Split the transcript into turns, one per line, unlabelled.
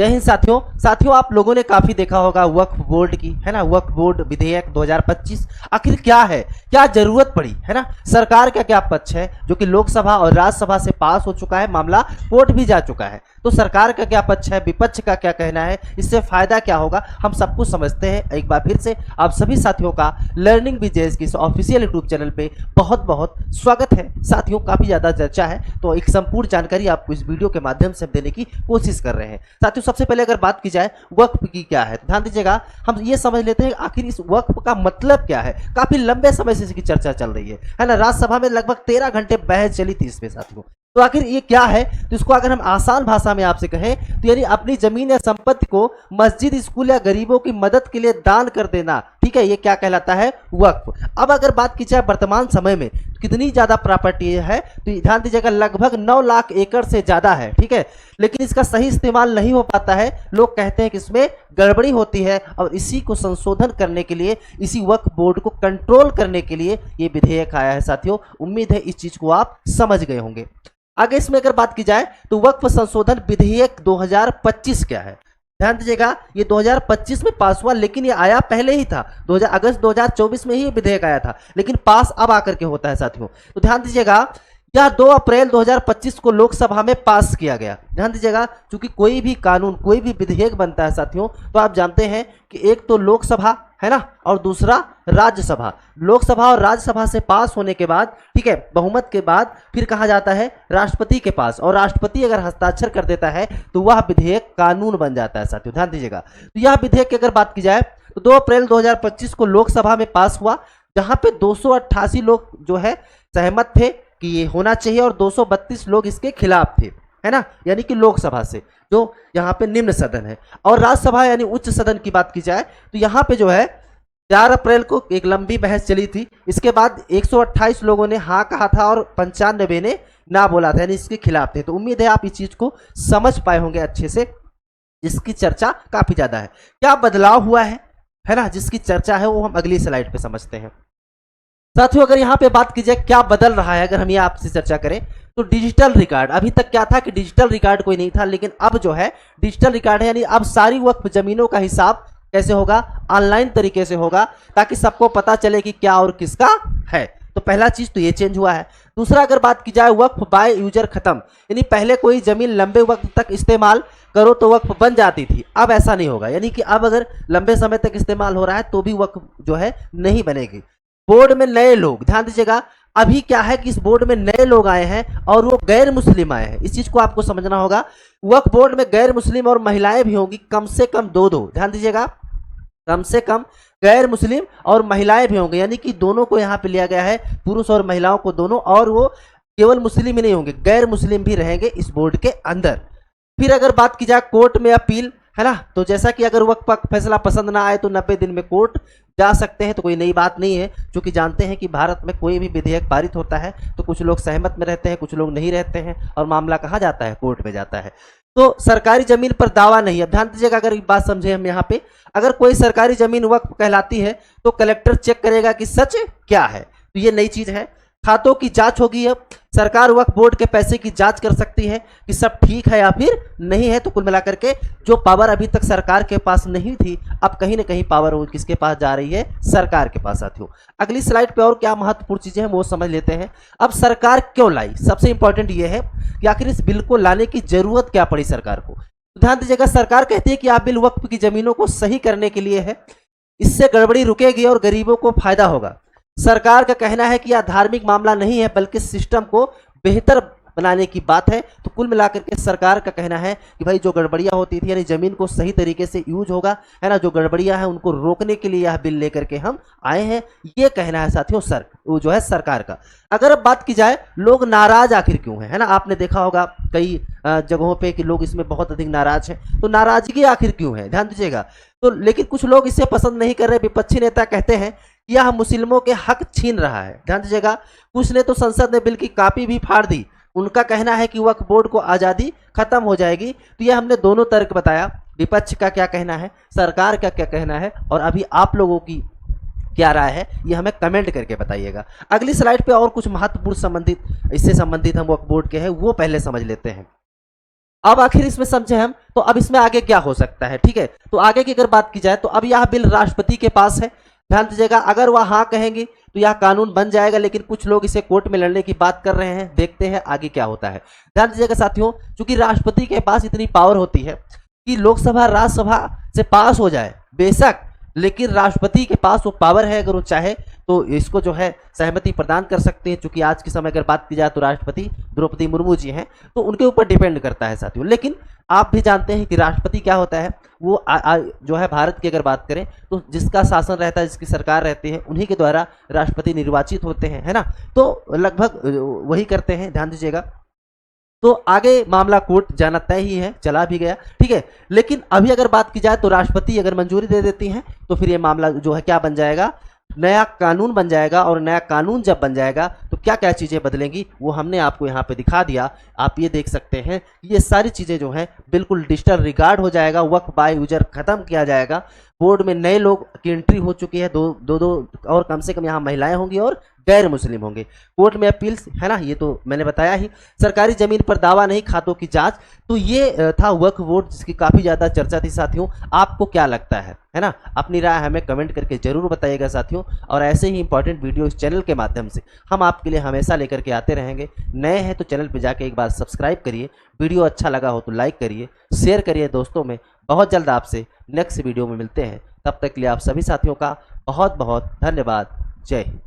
जय हिंद साथियों आप लोगों ने काफी देखा होगा वक्फ बोर्ड की, है ना, वक्फ बोर्ड विधेयक 2025 आखिर क्या है, क्या जरूरत पड़ी, है ना, सरकार का क्या पक्ष है जो कि लोकसभा और राज्यसभा से पास हो चुका है, मामला कोर्ट भी जा चुका है। तो सरकार का क्या पक्ष है, विपक्ष का क्या कहना है, इससे फायदा क्या होगा, हम सब कुछ समझते हैं। एक बार फिर से आप सभी साथियों का लर्निंग विजेस की इस ऑफिशियल यूट्यूब चैनल पे बहुत बहुत स्वागत है। साथियों काफी ज्यादा चर्चा है तो एक संपूर्ण जानकारी आपको इस वीडियो के माध्यम से देने की कोशिश कर रहे हैं। साथियों सबसे पहले अगर बात की जाए वक्फ की क्या है, ध्यान दीजिएगा, हम ये समझ लेते हैं आखिर इस वक्फ का मतलब क्या है। काफी लंबे समय से इसकी चर्चा चल रही है ना, राज्यसभा में लगभग 13 घंटे बहस चली थी इसमें साथियों। तो आखिर ये क्या है, तो इसको अगर हम आसान भाषा में आपसे कहें तो यानी अपनी जमीन या संपत्ति को मस्जिद, स्कूल या गरीबों की मदद के लिए दान कर देना, ठीक है, ये क्या कहलाता है, वक्फ। अब अगर बात की जाए वर्तमान समय में कितनी ज्यादा प्रॉपर्टी है तो ध्यान दीजिएगा लगभग 9 लाख एकड़ से ज्यादा है, ठीक है, लेकिन इसका सही इस्तेमाल नहीं हो पाता है। लोग कहते हैं कि इसमें गड़बड़ी होती है और इसी को संशोधन करने के लिए, इसी वक्फ बोर्ड को कंट्रोल करने के लिए ये विधेयक आया है साथियों। उम्मीद है इस चीज को आप समझ गए होंगे। आगे इसमें अगर बात की जाए तो वक्फ संशोधन विधेयक 2025 क्या है, ध्यान दीजिएगा ये 2025 में पास हुआ, लेकिन ये आया पहले ही था, अगस्त 2024 में ही ये विधेयक आया था, लेकिन पास अब आकर के होता है साथियों। तो ध्यान दीजिएगा यह 2 अप्रैल 2025 को लोकसभा में पास किया गया। ध्यान दीजिएगा क्योंकि कोई भी कानून, कोई भी विधेयक बनता है साथियों तो आप जानते हैं कि एक तो लोकसभा है ना और दूसरा राज्यसभा। लोकसभा और राज्यसभा से पास होने के बाद, ठीक है, बहुमत के बाद फिर कहा जाता है राष्ट्रपति के पास, और राष्ट्रपति अगर हस्ताक्षर कर देता है तो वह विधेयक कानून बन जाता है साथियों। ध्यान दीजिएगा तो यह विधेयक की अगर बात की जाए तो 2 अप्रैल 2025 को लोकसभा में पास हुआ, जहां पे 288 लोग जो है सहमत थे कि ये होना चाहिए और 232 लोग इसके खिलाफ थे, है ना, यानी कि लोकसभा से जो यहाँ पे निम्न सदन है। और राज्यसभा यानी उच्च सदन की बात की जाए तो यहाँ पे जो है 4 अप्रैल को एक लंबी बहस चली थी। इसके बाद 128 लोगों ने हाँ कहा था और 95 ने ना बोला था, यानी इसके खिलाफ थे। तो उम्मीद है आप इस चीज को समझ पाए होंगे अच्छे से, जिसकी चर्चा काफी ज्यादा है। क्या बदलाव हुआ है ना, जिसकी चर्चा है वो हम अगली स्लाइड पे समझते हैं। साथियों अगर यहाँ पे बात की जाए क्या बदल रहा है, अगर हम ये आपसे चर्चा करें तो डिजिटल रिकॉर्ड, अभी तक क्या था कि डिजिटल रिकॉर्ड कोई नहीं था, लेकिन अब जो है डिजिटल रिकॉर्ड है, यानी अब सारी वक्फ जमीनों का हिसाब कैसे होगा, ऑनलाइन तरीके से होगा, ताकि सबको पता चले कि क्या और किसका है। तो पहला चीज तो ये चेंज हुआ है। दूसरा अगर बात की जाए वक्फ बाय यूजर खत्म, यानी पहले कोई जमीन लंबे वक्त तक इस्तेमाल करो तो वक्फ बन जाती थी, अब ऐसा नहीं होगा, यानी कि अब अगर लंबे समय तक इस्तेमाल हो रहा है तो भी वक्फ जो है नहीं बनेगी। बोर्ड में नए लोग, ध्यान दीजिएगा अभी क्या है कि इस बोर्ड में नए लोग आए हैं और वो गैर मुस्लिम आए हैं, इस चीज को आपको समझना होगा। वक्फ बोर्ड में गैर मुस्लिम और महिलाएं भी होंगी, कम से कम 2-2, ध्यान दीजिएगा कम से कम गैर मुस्लिम और महिलाएं भी होंगे, यानी कि दोनों को यहाँ पे लिया गया है, पुरुष और महिलाओं को दोनों, और वो केवल मुस्लिम ही नहीं होंगे, गैर मुस्लिम भी रहेंगे इस बोर्ड के अंदर। फिर अगर बात की जाए कोर्ट में अपील, है ना, तो जैसा कि अगर वक्फ फैसला पसंद ना आए तो 90 दिन में कोर्ट जा सकते हैं, तो कोई नई बात नहीं है, क्योंकि जानते हैं कि भारत में कोई भी विधेयक पारित होता है तो कुछ लोग सहमत में रहते हैं, कुछ लोग नहीं रहते हैं, और मामला कहाँ जाता है, कोर्ट में जाता है। तो सरकारी जमीन पर दावा नहीं है, ध्यान दीजिएगा, अगर एक बात समझे हम यहाँ पे, अगर कोई सरकारी जमीन वक्फ कहलाती है तो कलेक्टर चेक करेगा कि सच क्या है, तो ये नई चीज है। खातों की जांच होगी, अब सरकार वक्फ बोर्ड के पैसे की जांच कर सकती है कि सब ठीक है या फिर नहीं है। तो कुल मिलाकर के जो पावर अभी तक सरकार के पास नहीं थी, अब कहीं ना कहीं पावर वो किसके पास जा रही है, सरकार के पास। साथियों अगली स्लाइड पे और क्या महत्वपूर्ण चीजें हैं वो समझ लेते हैं। अब सरकार क्यों लाई, सबसे इंपॉर्टेंट ये है कि आखिर इस बिल को लाने की जरूरत क्या पड़ी सरकार को। तो ध्यान दीजिएगा सरकार कहती है कि आप बिल वक्फ की जमीनों को सही करने के लिए है, इससे गड़बड़ी रुकेगी और गरीबों को फायदा होगा। सरकार का कहना है कि यह धार्मिक मामला नहीं है बल्कि सिस्टम को बेहतर बनाने की बात है। तो कुल मिलाकर के सरकार का कहना है कि भाई जो गड़बड़ियां होती थी, यानी जमीन को सही तरीके से यूज होगा, है ना, जो गड़बड़ियां हैं उनको रोकने के लिए यह बिल लेकर के हम आए हैं, ये कहना है साथियों वो जो है सरकार का। अगर अब बात की जाए लोग नाराज आखिर क्यों है ना, आपने देखा होगा कई जगहों पे कि लोग इसमें बहुत अधिक नाराज हैं, तो नाराजगी आखिर क्यों है, ध्यान दीजिएगा। तो लेकिन कुछ लोग इसे पसंद नहीं कर रहे, विपक्षी नेता कहते हैं कि यह मुस्लिमों के हक छीन रहा है, ध्यान दीजिएगा। कुछ ने तो संसद ने बिल की कॉपी भी फाड़ दी, उनका कहना है कि वक्फ बोर्ड को आज़ादी खत्म हो जाएगी। तो यह हमने दोनों तर्क बताया, विपक्ष का क्या कहना है, सरकार का क्या कहना है, और अभी आप लोगों की क्या राय है, ये हमें कमेंट करके बताइएगा। अगली स्लाइड पे और कुछ महत्वपूर्ण इससे संबंधित हम वक्फ बोर्ड के हैं वो पहले समझ लेते हैं। अब आखिर इसमें समझे हम, तो अब इसमें आगे क्या हो सकता है, ठीक है। तो आगे की अगर बात की जाए तो अब यह बिल राष्ट्रपति के पास है। ध्यान दीजिएगा, अगर वह हाँ कहेंगे तो यह कानून बन जाएगा, लेकिन कुछ लोग इसे कोर्ट में लड़ने की बात कर रहे हैं। देखते हैं आगे क्या होता है। ध्यान दीजिएगा साथियों, चूंकि राष्ट्रपति के पास इतनी पावर होती है कि लोकसभा राज्यसभा से पास हो जाए बेशक, लेकिन राष्ट्रपति के पास वो पावर है, अगर वो चाहे तो इसको जो है सहमति प्रदान कर सकते हैं। चूंकि आज के समय अगर बात की जाए तो राष्ट्रपति द्रौपदी मुर्मू जी हैं, तो उनके ऊपर डिपेंड करता है साथियों। लेकिन आप भी जानते हैं कि राष्ट्रपति क्या होता है, वो जो है भारत की अगर बात करें तो जिसका शासन रहता है, जिसकी सरकार रहती है, उन्हीं के द्वारा राष्ट्रपति निर्वाचित होते हैं, है ना। तो लगभग वही करते हैं, ध्यान दीजिएगा। तो आगे मामला कोर्ट जाना तय ही है, चला भी गया, ठीक है। लेकिन अभी अगर बात की जाए तो राष्ट्रपति अगर मंजूरी दे देती हैं तो फिर ये मामला जो है क्या बन जाएगा, नया कानून बन जाएगा। और नया कानून जब बन जाएगा तो क्या क्या चीज़ें बदलेंगी वो हमने आपको यहाँ पे दिखा दिया। आप ये देख सकते हैं ये सारी चीज़ें जो हैं बिल्कुल डिजिटल रिकॉर्ड हो जाएगा, वक्फ बाय यूजर खत्म किया जाएगा। बोर्ड में नए लोग की एंट्री हो चुकी है, दो और कम से कम यहाँ महिलाएं होंगी और गैर मुस्लिम होंगे। कोर्ट में अपील्स, है ना, ये तो मैंने बताया ही। सरकारी जमीन पर दावा नहीं, खातों की जांच। तो ये था वक्फ बोर्ड, जिसकी काफ़ी ज़्यादा चर्चा थी साथियों। आपको क्या लगता है ना, अपनी राय हमें कमेंट करके जरूर बताइएगा साथियों। और ऐसे ही इंपॉर्टेंट वीडियो इस चैनल के माध्यम से हम आपके लिए हमेशा लेकर के आते रहेंगे। नए हैं तो चैनल पर जाके एक बार सब्सक्राइब करिए, वीडियो अच्छा लगा हो तो लाइक करिए, शेयर करिए दोस्तों में। बहुत जल्द आपसे नेक्स्ट वीडियो में मिलते हैं, तब तक के लिए आप सभी साथियों का बहुत बहुत धन्यवाद। जय हिंद।